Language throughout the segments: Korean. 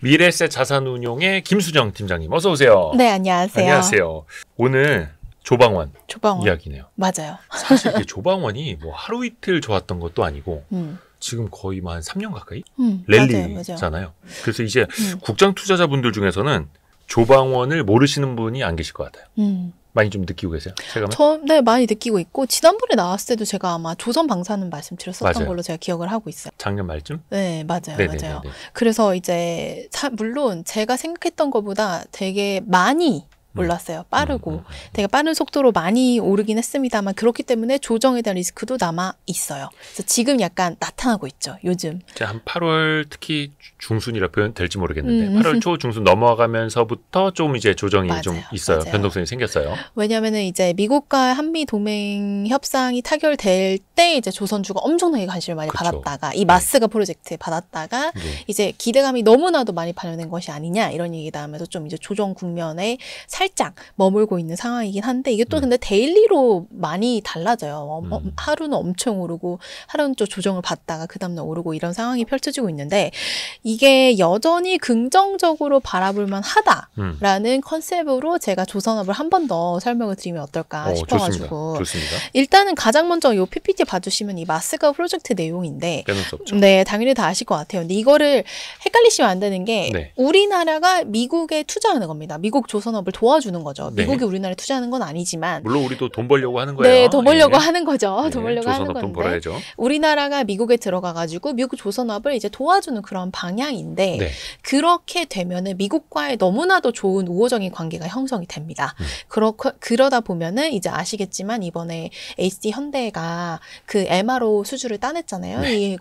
미래에셋 자산운용의 김수정 팀장님 어서 오세요. 네, 안녕하세요. 안녕하세요. 오늘 조방원 이야기네요. 맞아요. 사실 이게 조방원이 뭐 하루 이틀 좋았던 것도 아니고 지금 거의 한 3년 가까이 랠리잖아요. 맞아요. 그래서 이제 국장 투자자분들 중에서는 조방원을 모르시는 분이 안 계실 것 같아요. 많이 좀 느끼고 계세요? 네, 많이 느끼고 있고 지난번에 나왔을 때도 제가 아마 조선방사능 말씀드렸었던 맞아요. 걸로 제가 기억을 하고 있어요. 작년 말쯤? 네, 맞아요. 네네네네. 맞아요. 그래서 이제 물론 제가 생각했던 것보다 되게 많이 올랐어요. 빠르고 되게 빠른 속도로 많이 오르긴 했습니다만 그렇기 때문에 조정에 대한 리스크도 남아 있어요. 그래서 지금 약간 나타나고 있죠. 요즘. 한 8월 특히 중순이라 표현 될지 모르겠는데 8월 초 중순 넘어가면서부터 좀 이제 조정이 맞아요. 좀 있어요. 맞아요. 변동성이 생겼어요. 왜냐하면은 이제 미국과 한미 동맹 협상이 타결될 때 이제 조선주가 엄청나게 관심을 많이 그쵸. 받았다가 이 마스가 프로젝트에 받았다가 이제 기대감이 너무나도 많이 반영된 것이 아니냐 이런 얘기 나오면서 좀 이제 조정 국면에 살짝 머물고 있는 상황이긴 한데 이게 또 근데 데일리로 많이 달라져요. 하루는 엄청 오르고 하루는 또 조정을 받다가 그 다음날 오르고 이런 상황이 펼쳐지고 있는데 이게 여전히 긍정적으로 바라볼만 하다라는 컨셉으로 제가 조선업을 한 번 더 설명을 드리면 어떨까 싶어가지고 좋습니다. 일단은 가장 먼저 이 PPT 봐주시면 이 마스가 프로젝트 내용인데 빼놓을 수 없죠. 네, 당연히 다 아실 것 같아요. 근데 이거를 헷갈리시면 안 되는 게 우리나라가 미국에 투자하는 겁니다. 미국 조선업을 도와주는 거죠. 미국이 우리나라에 투자하는 건 아니지만 물론 우리도 돈 벌려고 하는 거예요. 네, 돈 벌려고 하는 거죠. 돈 벌려고 하는 조선업 돈 건데 벌어야죠. 우리나라가 미국에 들어가가지고 미국 조선업을 이제 도와주는 그런 방향인데 그렇게 되면은 미국과의 너무나도 좋은 우호적인 관계가 형성이 됩니다. 그러다 보면은 이제 아시겠지만 이번에 HD 현대가 그 MRO 수주를 따냈잖아요. 이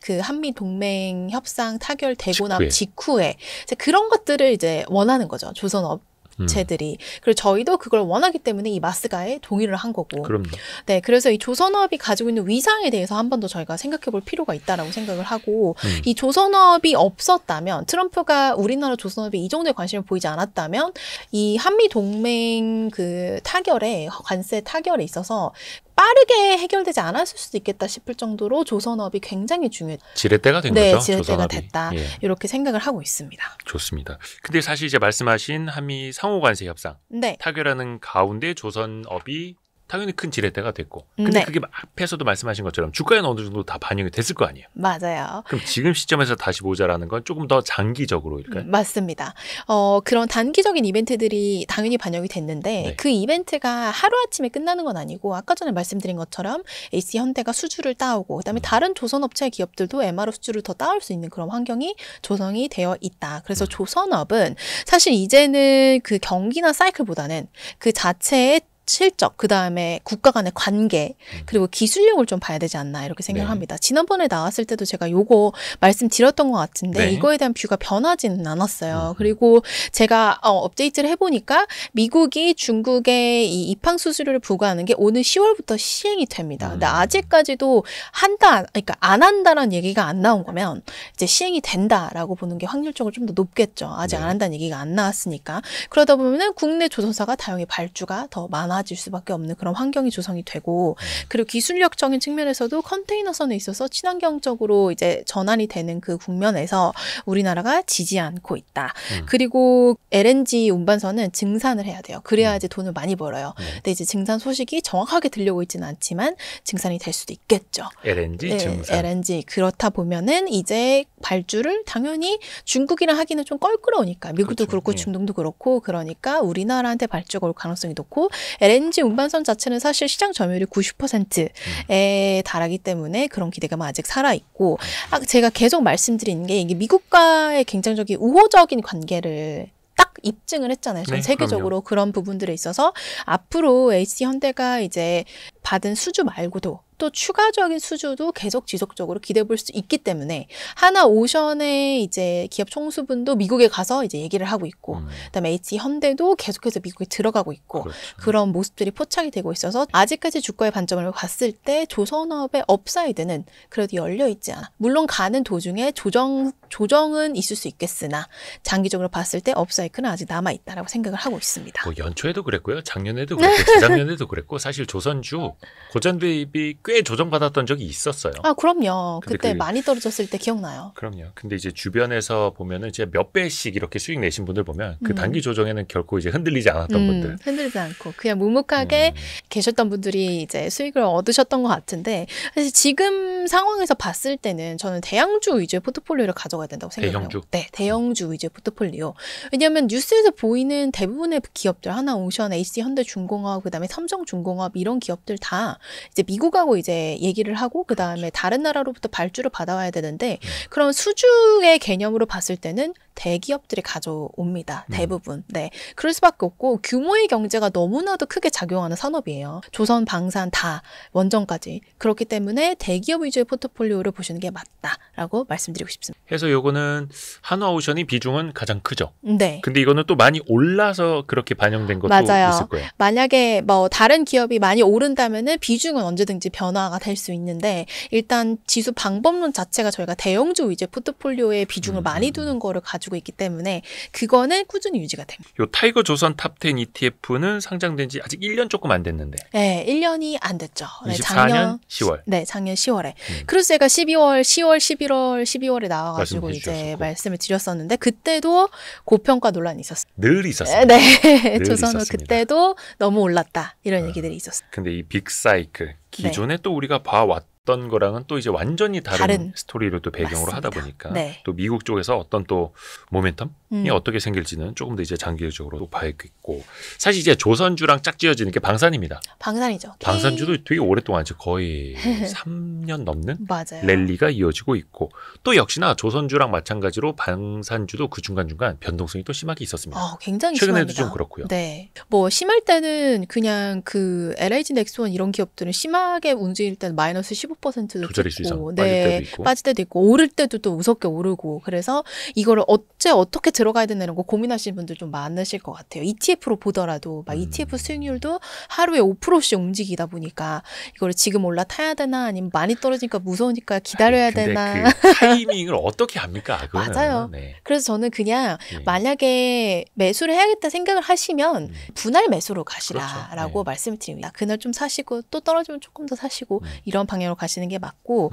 그 한미 동맹 협상 타결되고 난 직후에 이제 그런 것들을 이제 원하는 거죠. 조선업 업체들이. 그리고 저희도 그걸 원하기 때문에 이 마스가에 동의를 한 거고. 그럼요. 네, 그래서 이 조선업이 가지고 있는 위상에 대해서 한 번 더 저희가 생각해 볼 필요가 있다라고 생각을 하고 이 조선업이 없었다면 트럼프가 우리나라 조선업에 이 정도의 관심을 보이지 않았다면 이 한미 동맹 그 타결에 관세 타결에 있어서 빠르게 해결되지 않았을 수도 있겠다 싶을 정도로 조선업이 굉장히 중요했다. 지렛대가 된 네, 거죠. 지렛대가 조선업이. 됐다. 이렇게 생각을 하고 있습니다. 좋습니다. 근데 사실 이제 말씀하신 한미 상호관세 협상 타결하는 가운데 조선업이 당연히 큰 지렛대가 됐고 근데 그게 앞에서도 말씀하신 것처럼 주가에는 어느 정도 다 반영이 됐을 거 아니에요. 맞아요. 그럼 지금 시점에서 다시 보자라는 건 조금 더 장기적으로일까요? 맞습니다. 그런 단기적인 이벤트들이 당연히 반영이 됐는데 그 이벤트가 하루아침에 끝나는 건 아니고 아까 전에 말씀드린 것처럼 HC현대가 수주를 따오고 그다음에 다른 조선업체 기업들도 MRO 수주를 더 따올 수 있는 그런 환경이 조성이 되어 있다. 그래서 조선업은 사실 이제는 그 경기나 사이클보다는 그 자체의 실적, 그 다음에 국가 간의 관계, 그리고 기술력을 좀 봐야 되지 않나 이렇게 생각을 합니다. 지난번에 나왔을 때도 제가 요거 말씀드렸던 것 같은데 이거에 대한 뷰가 변하지는 않았어요. 그리고 제가 업데이트를 해보니까 미국이 중국에 이 입항 수수료를 부과하는 게 오늘 10월부터 시행이 됩니다. 근데 아직까지도 그러니까 안 한다라는 얘기가 안 나온 거면 이제 시행이 된다라고 보는 게 확률적으로 좀 더 높겠죠. 아직 안 한다는 얘기가 안 나왔으니까. 그러다 보면은 국내 조선사가 다용의 발주가 더 많아질 수밖에 없는 그런 환경이 조성이 되고 그리고 기술력적인 측면에서도 컨테이너선에 있어서 친환경적으로 이제 전환이 되는 그 국면에서 우리나라가 지지 않고 있다. 그리고 LNG 운반선은 증산을 해야 돼요. 그래야 이제 돈을 많이 벌어요. 근데 이제 증산 소식이 정확하게 들려오고 있지는 않지만 증산이 될 수도 있겠죠. LNG 증산. LNG 그렇다 보면은 이제 발주를 당연히 중국이랑 하기는 좀 껄끄러우니까 미국도 그렇고 중동도 그렇고 그러니까 우리나라한테 발주가 올 가능성이 높고 LNG 운반선 자체는 사실 시장 점유율이 90%에 달하기 때문에 그런 기대감은 아직 살아있고 제가 계속 말씀드리는 게 이게 미국과의 굉장히 우호적인 관계를 딱 입증을 했잖아요. 전 세계적으로 그런 부분들에 있어서 앞으로 HC현대가 이제 받은 수주 말고도 또 추가적인 수주도 계속 지속적으로 기대해 볼 수 있기 때문에 하나오션의 이제 기업 총수분도 미국에 가서 이제 얘기를 하고 있고 그다음에 HC현대도 계속해서 미국에 들어가고 있고 그런 모습들이 포착이 되고 있어서 아직까지 주가의 반점을 봤을 때 조선업의 업사이드는 그래도 열려 있지 않아. 물론 가는 도중에 조정은 있을 수 있겠으나 장기적으로 봤을 때 업사이클은 아직 남아 있다라고 생각을 하고 있습니다. 뭐 연초에도 그랬고요. 작년에도 그랬고 재작년에도 그랬고 사실 조선주 고전 대비 꽤 조정받았던 적이 있었어요. 아, 그럼요. 그때 많이 떨어졌을 때 기억나요. 그럼요. 근데 이제 주변에서 보면은 이제 몇 배씩 이렇게 수익 내신 분들 보면 그 단기 조정에는 결코 이제 흔들리지 않았던 분들. 흔들리지 않고 그냥 묵묵하게 계셨던 분들이 이제 수익을 얻으셨던 것 같은데, 사실 지금 상황에서 봤을 때는 저는 대형주 위주의 포트폴리오를 가져가야 된다고 생각해요. 대형주? 네, 대형주 위주의 포트폴리오. 왜냐하면 뉴스에서 보이는 대부분의 기업들, 하나오션, HC현대중공업, 그다음에 삼성중공업 이런 기업들 다 이제 미국하고 이제 얘기를 하고 그다음에 다른 나라로부터 발주를 받아와야 되는데, 그런 수주의 개념으로 봤을 때는 대기업들이 가져옵니다. 대부분. 네. 그럴 수밖에 없고 규모의 경제가 너무나도 크게 작용하는 산업이에요. 조선, 방산 다 원전까지. 그렇기 때문에 대기업 위주의 포트폴리오를 보시는 게 맞다라고 말씀드리고 싶습니다. 그래서 요거는 한화오션이 비중은 가장 크죠. 네. 근데 이거는 또 많이 올라서 그렇게 반영된 것도 맞아요. 있을 거예요. 만약에 뭐 다른 기업이 많이 오른다면은 비중은 언제든지 변화가 될 수 있는데, 일단 지수 방법론 자체가 저희가 대형주 위주의 포트폴리오에 비중을 많이 두는 거를 가지고 있기 때문에 그거는 꾸준히 유지가 됩니다. 요 타이거 조선 탑10 ETF는 상장된 지 아직 1년 조금 안 됐는데. 네, 1년이 안 됐죠. 네, 24년 10월. 네, 작년 10월에. 그래서 제가 10월, 11월, 12월에 나와가지고 이제 말씀을 드렸었는데, 그때도 고평가 논란이 있었어요. 늘 있었어요. 네, 조선은 그때도 너무 올랐다 이런 얘기들이 있었어요. 근데 이 빅사이클 기존에 또 우리가 봐왔던 거랑은 또 이제 완전히 다른 스토리를 또 배경으로 맞습니다. 하다 보니까 네. 또 미국 쪽에서 어떤 또 모멘텀이 어떻게 생길지는 조금 더 이제 장기적으로 또 봐야겠고, 사실 이제 조선주랑 짝지어지는 게 방산입니다. 방산이죠. 방산주도 되게 오랫동안 거의 3년 넘는 맞아요. 랠리가 이어지고 있고, 또 역시나 조선주랑 마찬가지로 방산주도 그 중간중간 변동성이 또 심하게 있었습니다. 굉장히 최근에도 심합니다. 좀 그렇고요. 네. 뭐 심할 때는 그냥 그 LIG 넥스원 이런 기업들은 심하게 움직일 때는 마이너스 15%도 두 자릿수 이상 찍고, 빠질 때도 있고. 빠질 때도 있고, 오를 때도 또 무섭게 오르고, 그래서 이거를 어떻게 들어가야 되나 이런 거 고민하시는 분들 좀 많으실 것 같아요. ETF로 보더라도 막 ETF 수익률도 하루에 5%씩 움직이다 보니까 이거를 지금 올라타야 되나 아니면 많이 떨어지니까 무서우니까 기다려야 되나. 그 타이밍을 어떻게 합니까? 그거는. 맞아요. 네. 그래서 저는 그냥 만약에 매수를 해야겠다 생각을 하시면 분할 매수로 가시라라고 그렇죠. 말씀을 드립니다. 그날 좀 사시고 또 떨어지면 조금 더 사시고 이런 방향으로 가시는 게 맞고,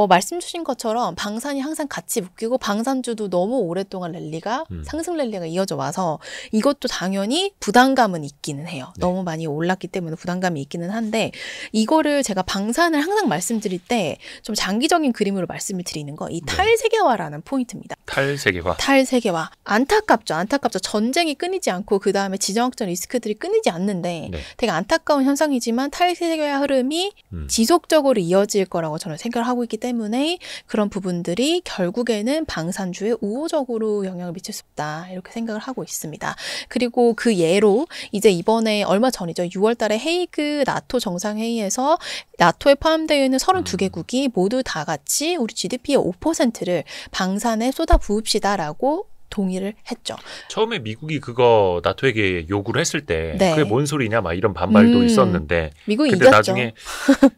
말씀 주신 것처럼 방산이 항상 같이 묶이고, 방산주도 너무 오랫동안 랠리가 상승 랠리가 이어져 와서 이것도 당연히 부담감은 있기는 해요. 네. 너무 많이 올랐기 때문에 부담감이 있기는 한데, 이거를 제가 방산을 항상 말씀드릴 때 좀 장기적인 그림으로 말씀을 드리는 거, 이 탈세계화라는 포인트입니다. 탈세계화. 안타깝죠. 전쟁이 끊이지 않고 그 다음에 지정학적 리스크들이 끊이지 않는데 되게 안타까운 현상이지만 탈세계화 흐름이 지속적으로 이어질 거라고 저는 생각을 하고 있기 때문에 그런 부분들이 결국에는 방산주에 우호적으로 영향을 미칠 수 있다 이렇게 생각을 하고 있습니다. 그리고 그 예로 이제 이번에 얼마 전이죠. 6월 달에 헤이그 나토 정상회의에서 나토에 포함되어 있는 32개국이 모두 다 같이 우리 GDP의 5%를 방산에 쏟아부읍시다라고 동의를 했죠. 처음에 미국이 그거 나토에게 요구를 했을 때 그게 뭔 소리냐 막 이런 반발도 있었는데, 미국이 근데 이겼죠. 나중에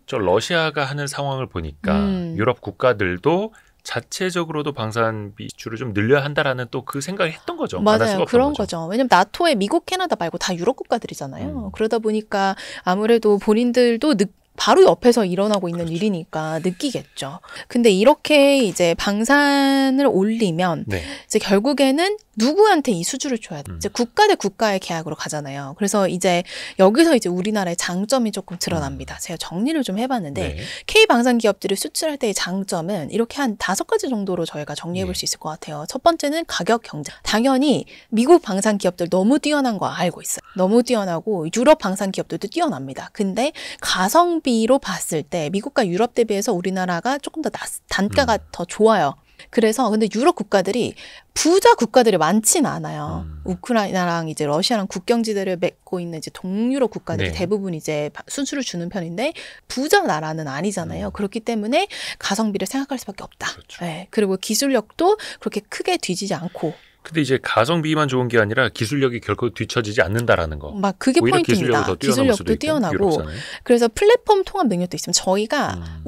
저 러시아가 하는 상황을 보니까 유럽 국가들도 자체적으로도 방산 비율을 좀 늘려야 한다라는 또 그 생각을 했던 거죠. 맞아요. 그런 거죠. 왜냐면 나토에 미국, 캐나다 말고 다 유럽 국가들이잖아요. 그러다 보니까 아무래도 본인들도 바로 옆에서 일어나고 있는 일이니까 느끼겠죠. 근데 이렇게 이제 방산을 올리면 이제 결국에는 누구한테 이 수주를 줘야 돼? 이제 국가 대 국가의 계약으로 가잖아요. 그래서 이제 여기서 이제 우리나라의 장점이 조금 드러납니다. 제가 정리를 좀 해봤는데 K 방산 기업들이 수출할 때의 장점은 이렇게 한 5가지 정도로 저희가 정리해볼 수 있을 것 같아요. 첫 번째는 가격 경쟁. 당연히 미국 방산 기업들 너무 뛰어난 거 알고 있어요. 너무 뛰어나고 유럽 방산 기업들도 뛰어납니다. 근데 가성비로 봤을 때 미국과 유럽 대비해서 우리나라가 조금 더 단가가 더 좋아요. 그래서 근데 유럽 국가들이 부자 국가들이 많지는 않아요. 우크라이나랑 이제 러시아랑 국경지대를 맺고 있는 이제 동유럽 국가들이 대부분 이제 수주를 주는 편인데 부자 나라는 아니잖아요. 그렇기 때문에 가성비를 생각할 수밖에 없다. 그렇죠. 그리고 기술력도 그렇게 크게 뒤지지 않고 근데 이제 가성비만 좋은 게 아니라 기술력이 결코 뒤처지지 않는다라는 거. 막 그게 포인트입니다. 기술력도 뛰어나고. 그래서 플랫폼 통합 능력도 있으면 저희가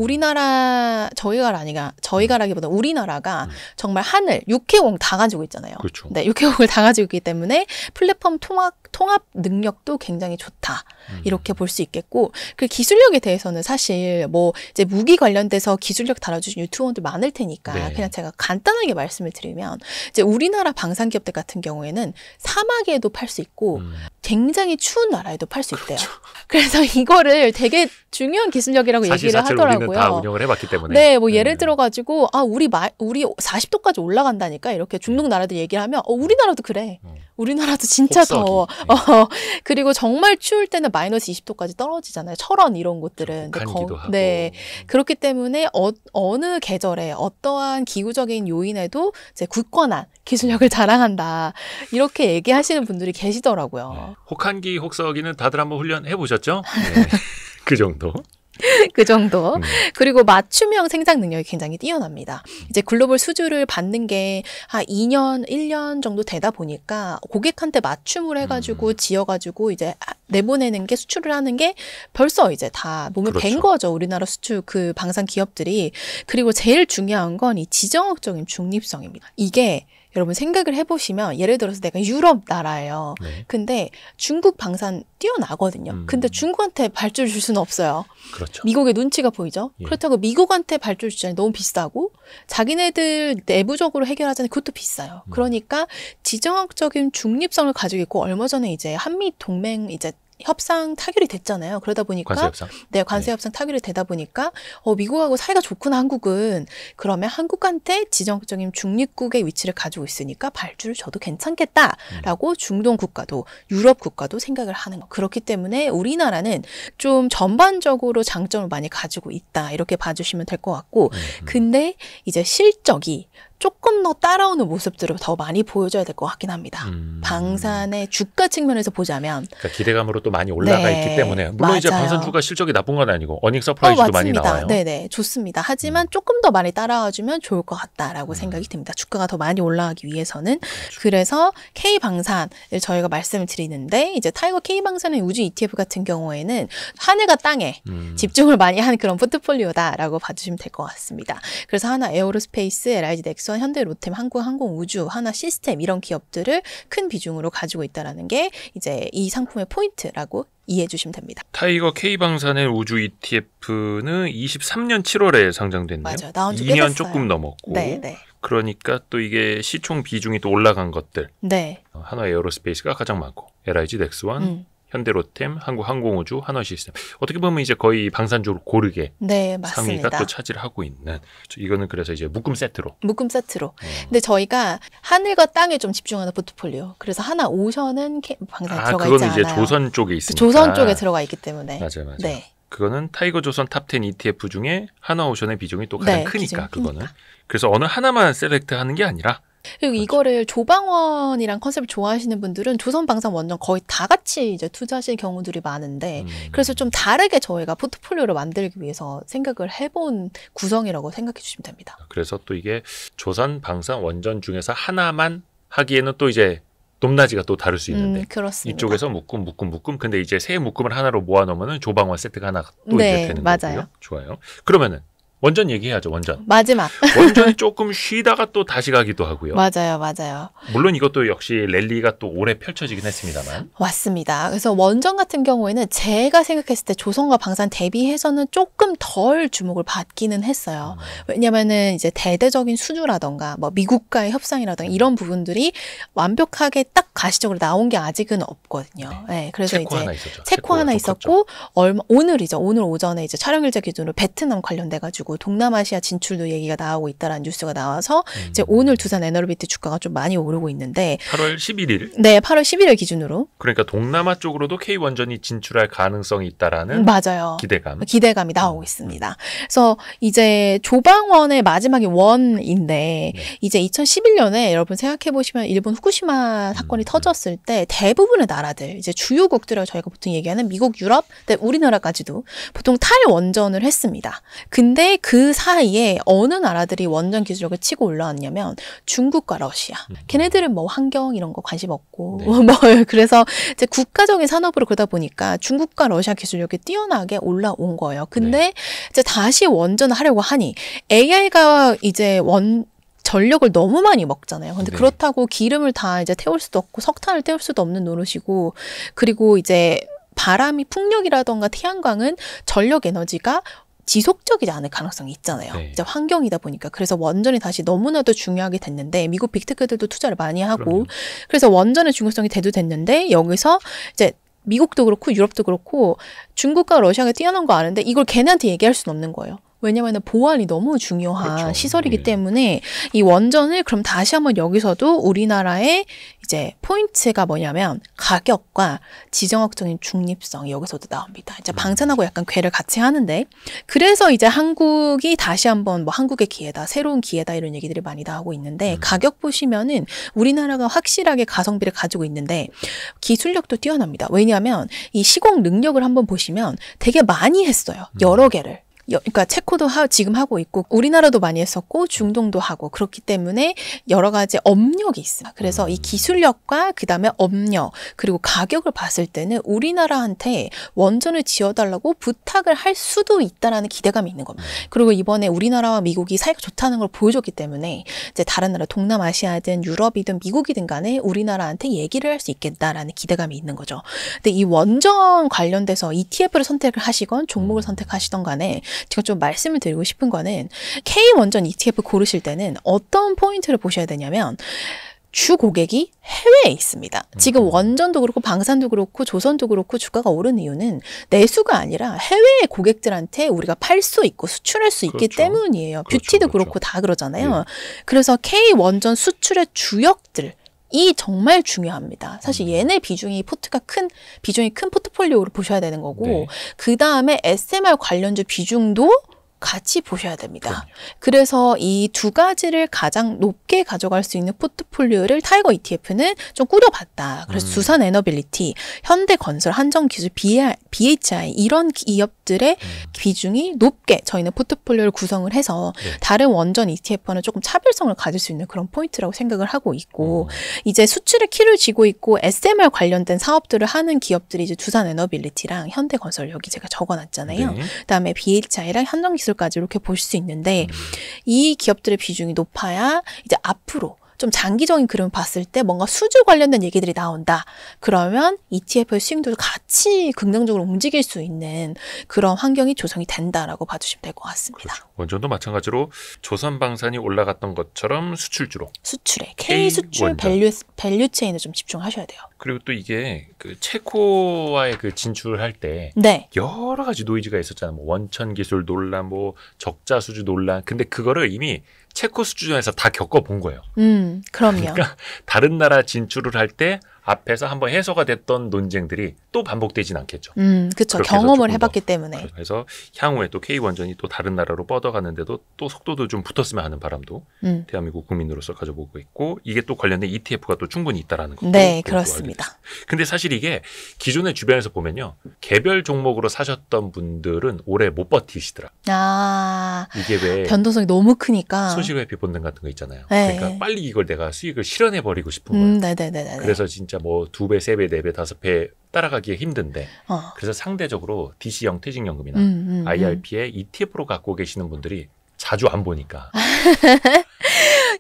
저희가라기보다 우리나라가 정말 하늘, 육해공 다 가지고 있잖아요. 그렇죠. 네, 육해공을 다 가지고 있기 때문에 플랫폼 통합 능력도 굉장히 좋다. 이렇게 볼 수 있겠고, 그 기술력에 대해서는 사실 뭐 이제 무기 관련돼서 기술력 달아주신 유튜버들 많을 테니까 네. 그냥 제가 간단하게 말씀을 드리면 이제 우리나라 방산기업들 같은 경우에는 사막에도 팔 수 있고 굉장히 추운 나라에도 팔 수 있대요. 그렇죠. 그래서 이거를 되게 중요한 기술력이라고 얘기를 하더라고요. 우리는 다 운영을 해봤기 때문에. 네, 뭐 예를 들어가지고 우리 40도까지 올라간다니까 이렇게 중동 나라들 얘기를 하면 우리나라도 그래. 우리나라도 진짜 더워. 그리고 정말 추울 때는 마이너스 20도까지 떨어지잖아요. 철원 이런 곳들은. 북한기도 하고. 네, 그렇기 때문에 어느 계절에 어떠한 기후적인 요인에도 이제 굳건한 기술력을 자랑한다. 이렇게 얘기하시는 분들이 계시더라고요. 네. 혹한기, 혹서기는 다들 한번 훈련해 보셨죠? 네. 그 정도. 그 정도. 그리고 맞춤형 생산 능력이 굉장히 뛰어납니다. 이제 글로벌 수주를 받는 게 한 2년, 1년 정도 되다 보니까 고객한테 맞춤을 해가지고 지어가지고 이제 내보내는 게 수출을 하는 게 벌써 이제 다 몸에 그렇죠. 밴 거죠. 우리나라 수출 그 방산 기업들이. 그리고 제일 중요한 건 이 지정학적인 중립성입니다. 이게 여러분 생각을 해보시면 예를 들어서 내가 유럽 나라예요. 네. 근데 중국 방산 뛰어나거든요. 근데 중국한테 발주를 줄 수는 없어요. 그렇죠. 미국의 눈치가 보이죠. 예. 그렇다고 미국한테 발주를 주자니 너무 비싸고 자기네들 내부적으로 해결하자니 그것도 비싸요. 그러니까 지정학적인 중립성을 가지고 있고 얼마 전에 이제 한미 동맹 이제 협상 타결이 됐잖아요. 그러다 보니까 관세협상? 네, 관세협상 타결이 되다 보니까 미국하고 사이가 좋구나 한국은. 그러면 한국한테 지정적인 중립국의 위치를 가지고 있으니까 발주를 줘도 괜찮겠다라고 중동 국가도 유럽 국가도 생각을 하는 거. 그렇기 때문에 우리나라는 좀 전반적으로 장점을 많이 가지고 있다. 이렇게 봐주시면 될 것 같고 근데 이제 실적이 조금 더 따라오는 모습들을 더 많이 보여줘야 될 것 같긴 합니다. 방산의 주가 측면에서 보자면 그러니까 기대감으로 또 많이 올라가 네, 있기 때문에 물론 맞아요. 이제 방산 주가 실적이 나쁜 건 아니고 어닝 서프라이즈도 많이 나와요. 네네, 좋습니다. 하지만 조금 더 많이 따라와주면 좋을 것 같다라고 생각이 듭니다. 주가가 더 많이 올라가기 위해서는. 그렇죠. 그래서 K방산을 저희가 말씀을 드리는데 이제 타이거 K방산의 우주 ETF 같은 경우에는 하늘과 땅에 집중을 많이 한 그런 포트폴리오다라고 봐주시면 될 것 같습니다. 그래서 하나 에어로스페이스, LIG 넥슨, 현대 로템, 한국항공우주, 하나 시스템 이런 기업들을 큰 비중으로 가지고 있다라는 게 이제 이 상품의 포인트라고 이해해 주시면 됩니다. 타이거 K방산의 우주 ETF는 23년 7월에 상장됐네요. 맞아요. 나온 지 2년 조금 넘었고. 네. 그러니까 또 이게 시총 비중이 또 올라간 것들. 네. 한화 에어로스페이스가 가장 많고 LIG 넥스원, 현대로템, 한국항공우주, 한화시스템. 어떻게 보면 이제 거의 방산주로 고르게 네, 맞습니다. 상위가 또 차지를 하고 있는. 이거는 그래서 이제 묶음 세트로. 근데 저희가 하늘과 땅에 좀 집중하는 포트폴리오. 그래서 하나 오션은 방산에 들어가 있지 않아요. 그거는 이제 조선 쪽에 있으니까. 조선 쪽에 들어가 있기 때문에. 맞아요. 네. 그거는 타이거 조선 탑10 ETF 중에 한화오션의 비중이 또 가장 크니까 그거는. 그래서 어느 하나만 셀렉트하는 게 아니라. 그리고 그렇죠. 이거를 조방원이란 컨셉을 좋아하시는 분들은 조선방산 원전 거의 다 같이 이제 투자하실 경우들이 많은데 그래서 좀 다르게 저희가 포트폴리오를 만들기 위해서 생각을 해본 구성이라고 생각해 주시면 됩니다. 그래서 또 이게 조선방산 원전 중에서 하나만 하기에는 또 이제 높낮이가 또 다를 수 있는데 그렇습니다. 이쪽에서 묶음 근데 이제 세 묶음을 하나로 모아놓으면 조방원 세트가 하나 또 이제 되는 거고요. 좋아요. 그러면은 원전 얘기해야죠. 원전. 마지막. 원전이 조금 쉬다가 또 다시 가기도 하고요. 맞아요. 물론 이것도 역시 랠리가 또 오래 펼쳐지긴 했습니다만. 맞습니다. 그래서 원전 같은 경우에는 제가 생각했을 때 조선과 방산 대비해서는 조금 덜 주목을 받기는 했어요. 왜냐면은 이제 대대적인 수주라던가 뭐 미국과의 협상이라던가 이런 부분들이 완벽하게 딱 가시적으로 나온 게 아직은 없거든요. 네, 그래서 체코 이제 하나 있었죠. 체코 하나 있었고 오늘 오전에 이제 촬영 일자 기준으로 베트남 관련돼 가지고 동남아시아 진출도 얘기가 나오고 있다라는 뉴스가 나와서 이제 오늘 두산 에너비트 주가가 좀 많이 오르고 있는데 8월 11일. 네, 8월 11일 기준으로. 그러니까 동남아 쪽으로도 K원전이 진출할 가능성이 있다라는 맞아요. 기대감이 나오고 있습니다. 그래서 이제 조방원의 마지막이 원인데 이제 2011년에 여러분 생각해 보시면 일본 후쿠시마 사건이 터졌을 때 대부분의 나라들 이제 주요국들을 저희가 보통 얘기하는 미국, 유럽, 우리나라까지도 보통 탈원전을 했습니다. 근데 그 사이에 어느 나라들이 원전 기술력을 치고 올라왔냐면 중국과 러시아. 걔네들은 뭐 환경 이런 거 관심 없고 네. 뭐 그래서 이제 국가적인 산업으로 그러다 보니까 중국과 러시아 기술력이 뛰어나게 올라온 거예요. 근데 네. 이제 다시 원전을 하려고 하니 AI가 이제 전력을 너무 많이 먹잖아요. 근데 네. 그렇다고 기름을 다 이제 태울 수도 없고 석탄을 태울 수도 없는 노릇이고, 그리고 이제 바람이 풍력이라던가 태양광은 전력 에너지가 지속적이지 않을 가능성이 있잖아요. 네. 이제 환경이다 보니까. 그래서 원전이 다시 너무나도 중요하게 됐는데, 미국 빅테크들도 투자를 많이 하고, 그럼요. 그래서 원전의 중요성이 대두됐는데, 여기서 이제 미국도 그렇고 유럽도 그렇고 중국과 러시아가 뛰어난 거 아는데 이걸 걔네한테 얘기할 수는 없는 거예요. 왜냐하면 보안이 너무 중요한 그렇죠. 시설이기 네. 때문에 이 원전을 그럼 다시 한번 여기서도 우리나라의 이제 포인트가 뭐냐면 가격과 지정학적인 중립성이 여기서도 나옵니다. 이제 방산하고 약간 궤를 같이 하는데, 그래서 이제 한국이 다시 한번 뭐 한국의 기회다, 새로운 기회다 이런 얘기들이 많이 나오고 있는데, 가격 보시면은 우리나라가 확실하게 가성비를 가지고 있는데 기술력도 뛰어납니다. 왜냐하면 이 시공 능력을 한번 보시면 되게 많이 했어요. 여러 개를. 그러니까 체코도 지금 하고 있고 우리나라도 많이 했었고 중동도 하고, 그렇기 때문에 여러 가지 업력이 있습니다. 그래서 이 기술력과 그다음에 업력 그리고 가격을 봤을 때는 우리나라한테 원전을 지어달라고 부탁을 할 수도 있다라는 기대감이 있는 겁니다. 그리고 이번에 우리나라와 미국이 사이가 좋다는 걸 보여줬기 때문에 이제 다른 나라 동남아시아든 유럽이든 미국이든 간에 우리나라한테 얘기를 할 수 있겠다라는 기대감이 있는 거죠. 근데 이 원전 관련돼서 ETF를 선택을 하시건 종목을 선택하시던 간에 제가 좀 말씀을 드리고 싶은 거는, K원전 ETF 고르실 때는 어떤 포인트를 보셔야 되냐면 주 고객이 해외에 있습니다. 지금 원전도 그렇고 방산도 그렇고 조선도 그렇고 주가가 오른 이유는 내수가 아니라 해외의 고객들한테 우리가 팔 수 있고 수출할 수 있기 그렇죠. 때문이에요. 그렇죠. 뷰티도 그렇죠. 그렇고 다 그러잖아요. 네. 그래서 K원전 수출의 주역들, 이 정말 중요합니다. 사실 얘네 비중이 큰 포트폴리오로 보셔야 되는 거고, 네. 그 다음에 SMR 관련주 비중도 같이 보셔야 됩니다. 그럼요. 그래서 이 두 가지를 가장 높게 가져갈 수 있는 포트폴리오를 타이거 ETF는 좀 꾸려봤다. 그래서 두산 에너빌리티, 현대건설, 한정기술, BHI 이런 기업들의 비중이 높게 저희는 포트폴리오를 구성을 해서 네. 다른 원전 ETF와는 조금 차별성을 가질 수 있는 그런 포인트라고 생각을 하고 있고, 이제 수출의 키를 쥐고 있고 SMR 관련된 사업들을 하는 기업들이 이제 두산 에너빌리티랑 현대건설 여기 제가 적어놨잖아요. 네. 그다음에 BHI랑 현정기술까지 이렇게 보실 수 있는데, 이 기업들의 비중이 높아야 이제 앞으로 좀 장기적인 그림을 봤을 때 뭔가 수주 관련된 얘기들이 나온다. 그러면 ETF의 수익률도 같이 긍정적으로 움직일 수 있는 그런 환경이 조성이 된다라고 봐주시면 될 것 같습니다. 그렇죠. 원전도 마찬가지로 조선방산이 올라갔던 것처럼 수출주로. 수출에 K수출 밸류체인을 좀 집중하셔야 돼요. 그리고 또 이게 그 체코와의 그 진출할 때 네. 여러 가지 노이즈가 있었잖아요. 뭐 원천 기술 논란, 뭐 적자 수주 논란. 근데 그거를 이미 체코 수주전에서 다 겪어본 거예요. 그럼요. 그러니까 다른 나라 진출을 할 때 앞에서 한번 해소가 됐던 논쟁들이 또 반복되진 않겠죠. 그렇죠. 경험을 해봤기 때문에. 그래서 향후에 또 K원전이 또 다른 나라로 뻗어가는데도 또 속도도 좀 붙었으면 하는 바람도 대한민국 국민으로서 가져보고 있고, 이게 또 관련된 ETF가 또 충분히 있다라는 것도. 네, 그렇습니다. 근데 사실 이게 기존의 주변에서 보면요, 개별 종목으로 사셨던 분들은 오래 못 버티시더라. 이게 왜 변동성이 너무 크니까 손실회피 본능 같은 거 있잖아요. 네. 그러니까 빨리 이걸 내가 수익을 실현해 버리고 싶은 거예요. 네네네. 그래서 진짜 뭐 2배, 3배, 4배, 5배 따라가기가 힘든데, 그래서 상대적으로 DC형 퇴직연금이나 IRP에 ETF로 갖고 계시는 분들이 자주 안 보니까.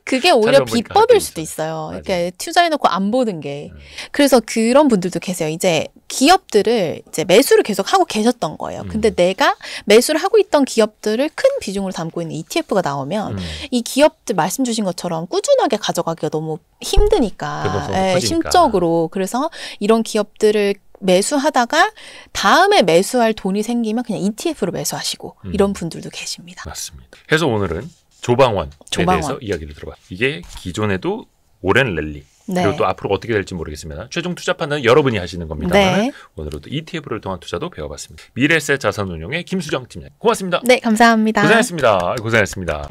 그게 오히려 비법일 수도 있어요. 이렇게 투자해놓고 안 보는 게. 그래서 그런 분들도 계세요. 이제 기업들을 이제 매수를 계속 하고 계셨던 거예요. 근데 내가 매수를 하고 있던 기업들을 큰 비중으로 담고 있는 ETF가 나오면 이 기업들 말씀 주신 것처럼 꾸준하게 가져가기가 너무 힘드니까. 심적으로. 그래서 이런 기업들을 매수하다가 다음에 매수할 돈이 생기면 그냥 ETF로 매수하시고 이런 분들도 계십니다. 맞습니다. 그래서 오늘은 조방원에 대해서 이야기를 들어봤습니다. 이게 기존에도 오랜 랠리, 네. 그리고 또 앞으로 어떻게 될지 모르겠습니다. 최종 투자 판단은 여러분이 하시는 겁니다만, 네. 오늘도 ETF를 통한 투자도 배워봤습니다. 미래에셋 자산운용의 김수정 팀장, 고맙습니다. 네, 감사합니다. 고생했습니다.